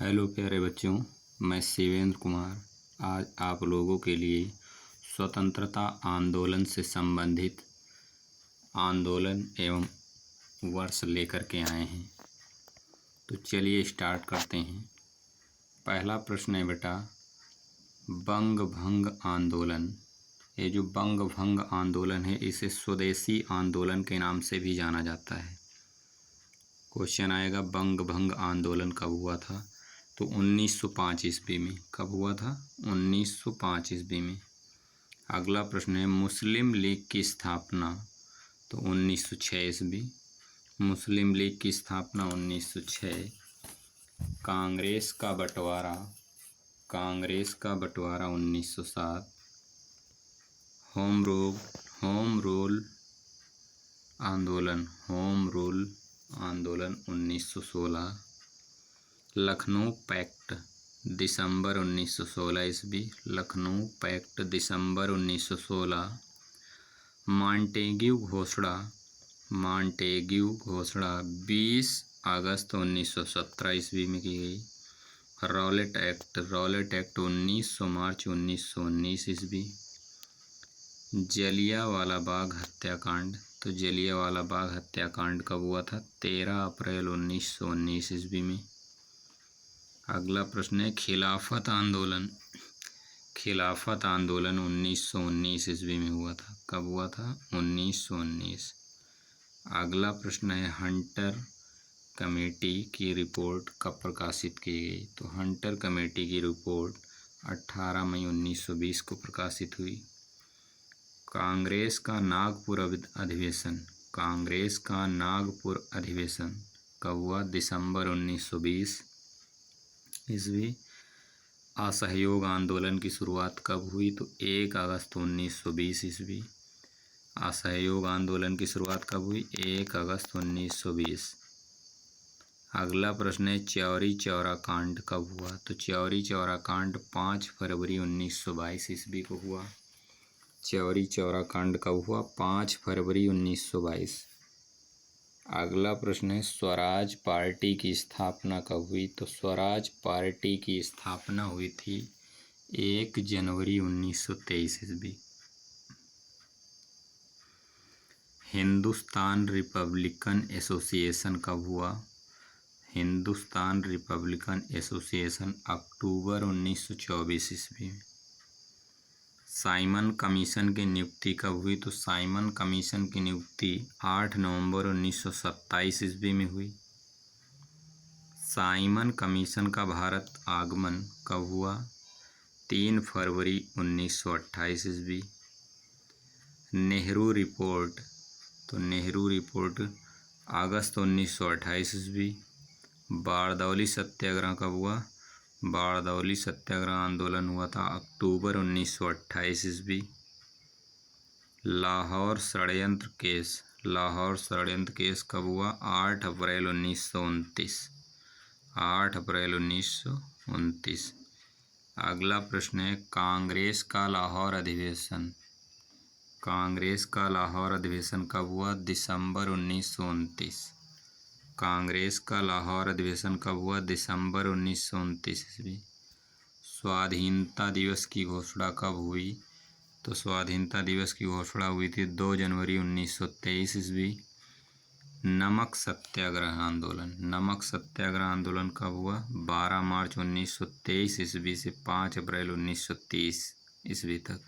Hello प्यारे बच्चों, मैं शिवेंद्र कुमार आज आप लोगों के लिए स्वतंत्रता आंदोलन से संबंधित आंदोलन एवं वर्ष लेकर के आए हैं। तो चलिए स्टार्ट करते हैं। पहला प्रश्न है बेटा, बंग भंग आंदोलन। ये जो बंग भंग आंदोलन है इसे स्वदेशी आंदोलन के नाम से भी जाना जाता है। क्वेश्चन आएगा बंग भंग आंदोलन कब हुआ था? तो 1905 ईस्वी में। कब हुआ था? 1905 ईस्वी में। अगला प्रश्न है मुस्लिम लीग की स्थापना। तो 1906 ईस्वी। मुस्लिम लीग की स्थापना 1906। कांग्रेस का बंटवारा 1907। होम रूल आंदोलन 1916। लखनऊ पैक्ट दिसंबर 1916 ईस्वी। लखनऊ पैक्ट दिसंबर 1916। मॉन्टेग्यू घोषणा 20 अगस्त 1917 ईस्वी में की गई। रॉलेट एक्ट 19 मार्च 1919 ईस्वी। जलियांवाला बाग हत्याकांड। तो जलियांवाला बाग हत्याकांड कब हुआ था? 13 अप्रैल 1919 ईस्वी में। अगला प्रश्न है खिलाफत आंदोलन 1919 ईस्वी में हुआ था। कब हुआ था? 1919। अगला प्रश्न है हंटर कमेटी की रिपोर्ट कब प्रकाशित की गई? तो हंटर कमेटी की रिपोर्ट 18 मई 1920 को प्रकाशित हुई। कांग्रेस का नागपुर अधिवेशन कब हुआ? दिसंबर 1920 ईस्वी। असहयोग आंदोलन की शुरुआत कब हुई? तो 1 अगस्त 1920 ईस्वी। असहयोग आंदोलन की शुरुआत कब हुई? 1 अगस्त 1920। अगला प्रश्न है चौरी चौरा कांड कब हुआ? तो चौरी चौरा कांड 5 फरवरी 1922 ईस्वी को हुआ। चौरी चौरा कांड कब हुआ? 5 फरवरी 1922। अगला प्रश्न है स्वराज पार्टी की स्थापना कब हुई? तो स्वराज पार्टी की स्थापना हुई थी 1 जनवरी 1923 ईस्वी। हिंदुस्तान रिपब्लिकन एसोसिएशन कब हुआ? हिंदुस्तान रिपब्लिकन एसोसिएशन अक्टूबर 1924 ईस्वी में। साइमन कमीशन की नियुक्ति कब हुई? तो साइमन कमीशन की नियुक्ति 8 नवंबर 1927 ईस्वी में हुई। साइमन कमीशन का भारत आगमन कब हुआ? 3 फरवरी 1928 ईस्वी। नेहरू रिपोर्ट। तो नेहरू रिपोर्ट अगस्त 1928 ईस्वी। बारदौली सत्याग्रह कब हुआ? बारदौली सत्याग्रह आंदोलन हुआ था अक्टूबर 1928 ईस्वी। लाहौर षड्यंत्र केस कब हुआ? 8 अप्रैल 1929। 8 अप्रैल 1929। अगला प्रश्न है कांग्रेस का लाहौर अधिवेशन कब हुआ? दिसंबर 1929। कांग्रेस का लाहौर अधिवेशन कब हुआ? दिसंबर 1929 ईस्वी। स्वाधीनता दिवस की घोषणा कब हुई? तो स्वाधीनता दिवस की घोषणा हुई थी 2 जनवरी 1923 ईस्वी। नमक सत्याग्रह आंदोलन कब हुआ? 12 मार्च 1923 ईस्वी से 5 अप्रैल 1930 ईस्वी तक।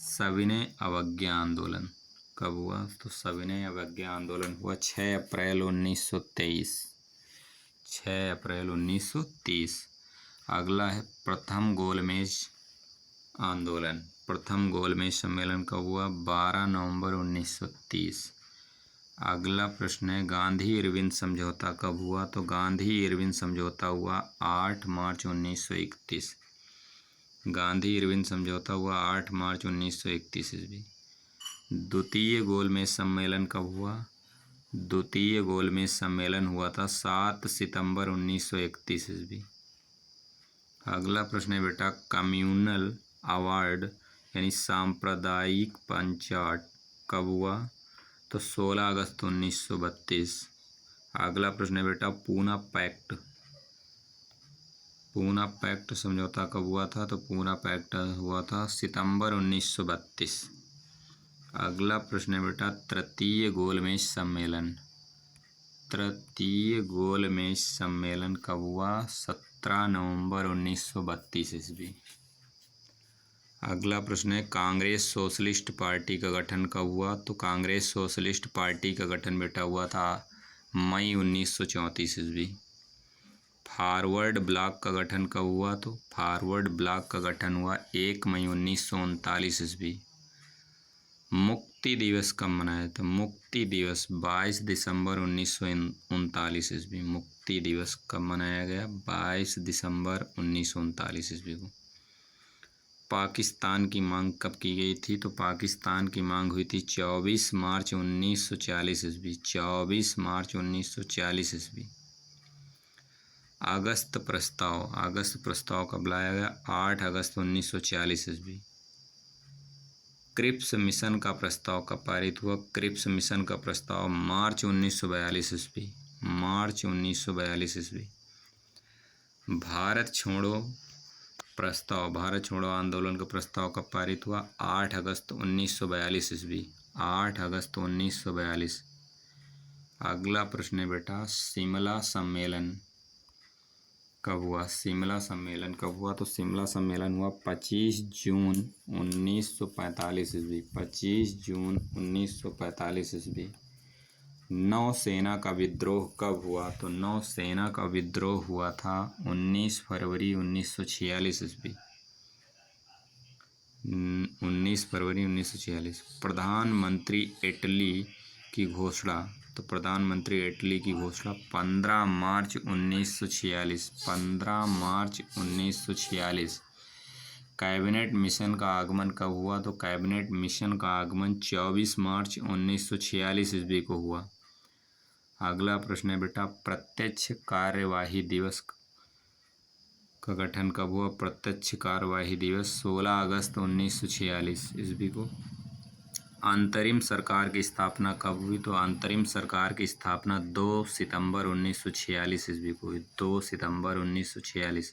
सविनय अवज्ञा आंदोलन कब हुआ? तो सविनय अवज्ञा आंदोलन हुआ 6 अप्रैल 1923। 6 अप्रैल 1930। अगला है प्रथम गोलमेज सम्मेलन कब हुआ? 12 नवंबर 1930। अगला प्रश्न है गांधी इरविन समझौता कब हुआ? तो गांधी इरविन समझौता हुआ 8 मार्च 1931। गांधी इरविन समझौता हुआ 8 मार्च 1931 ईस्वी। द्वितीय गोलमेज सम्मेलन कब हुआ? द्वितीय गोलमेज सम्मेलन हुआ था 7 सितंबर 1931 ईस्वी। अगला प्रश्न है बेटा कम्युनल अवार्ड यानी सांप्रदायिक पंचाट कब हुआ? तो 16 अगस्त 1932। अगला प्रश्न है बेटा पूना पैक्ट पूना पैक्ट समझौता कब हुआ था? तो पूना पैक्ट हुआ था सितंबर 1932। अगला प्रश्न है बेटा, तृतीय गोलमेज सम्मेलन। तृतीय गोलमेज सम्मेलन कब हुआ? 17 नवंबर 1932 ईस्वी। अगला प्रश्न है, कांग्रेस सोशलिस्ट पार्टी का गठन कब हुआ? तो कांग्रेस सोशलिस्ट पार्टी का गठन बेटा हुआ था मई 1934 ईस्वी। फॉरवर्ड ब्लॉक का गठन कब हुआ? तो फॉरवर्ड ब्लॉक का गठन हुआ 1 मई 1939 ईस्वी। मुक्ति दिवस कब मनाया था? मुक्ति दिवस 22 दिसंबर 1939 ईस्वी। मुक्ति दिवस कब मनाया गया? 22 दिसंबर 1939 ईस्वी को। पाकिस्तान की मांग कब की गई थी? तो पाकिस्तान की मांग हुई थी 24 मार्च 1940 ईस्वी। 24 मार्च 1940 ईस्वी। अगस्त प्रस्ताव कब लाया गया? 8 अगस्त 1940 ईस्वी। क्रिप्स मिशन का प्रस्ताव कब पारित हुआ? क्रिप्स मिशन का प्रस्ताव मार्च 1942 ईस्वी। मार्च 1942 ईस्वी। भारत छोड़ो आंदोलन का प्रस्ताव कब पारित हुआ? 8 अगस्त 1942 ईस्वी। 8 अगस्त 1942। अगला प्रश्न है बेटा, शिमला सम्मेलन कब हुआ? शिमला सम्मेलन कब हुआ? तो शिमला सम्मेलन हुआ 25 जून 1945 ईस्वी। 25 जून 1945 ईस्वी। नौसेना का विद्रोह कब हुआ? तो नौसेना का विद्रोह हुआ था 19 फरवरी 1946 ईस्वी। 19 फरवरी 1946। प्रधानमंत्री इटली की घोषणा, तो प्रधानमंत्री इटली की घोषणा 15 मार्च 1946। 15 मार्च 1946। कैबिनेट मिशन का आगमन कब हुआ? तो कैबिनेट मिशन का आगमन 24 मार्च 1946 ईस्वी को हुआ। अगला प्रश्न है बेटा, प्रत्यक्ष कार्यवाही दिवस का गठन कब हुआ? प्रत्यक्ष कार्यवाही दिवस 16 अगस्त 1946 ईस्वी को। अंतरिम सरकार की स्थापना कब हुई? तो अंतरिम सरकार की स्थापना 2 सितंबर 1946 ईस्वी को हुई। 2 सितंबर 1946।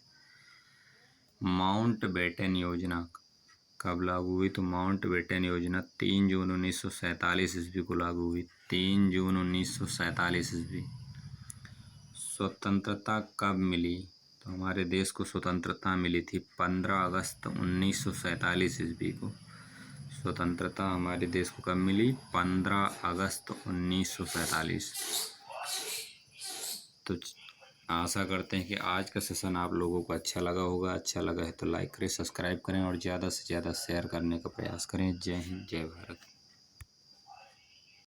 माउंटबेटन योजना कब लागू हुई? तो माउंटबेटन योजना 3 जून 1947 ईस्वी को लागू हुई। 3 जून 1947 ईस्वी। स्वतंत्रता कब मिली? तो हमारे देश को स्वतंत्रता मिली थी 15 अगस्त 1947 ईस्वी को। स्वतंत्रता हमारे देश को कब मिली? 15 अगस्त 1947। तो आशा करते हैं कि आज का सेशन आप लोगों को अच्छा लगा होगा। अच्छा लगा है तो लाइक करें, सब्सक्राइब करें और ज़्यादा से ज़्यादा शेयर करने का प्रयास करें। जय हिंद, जय भारत।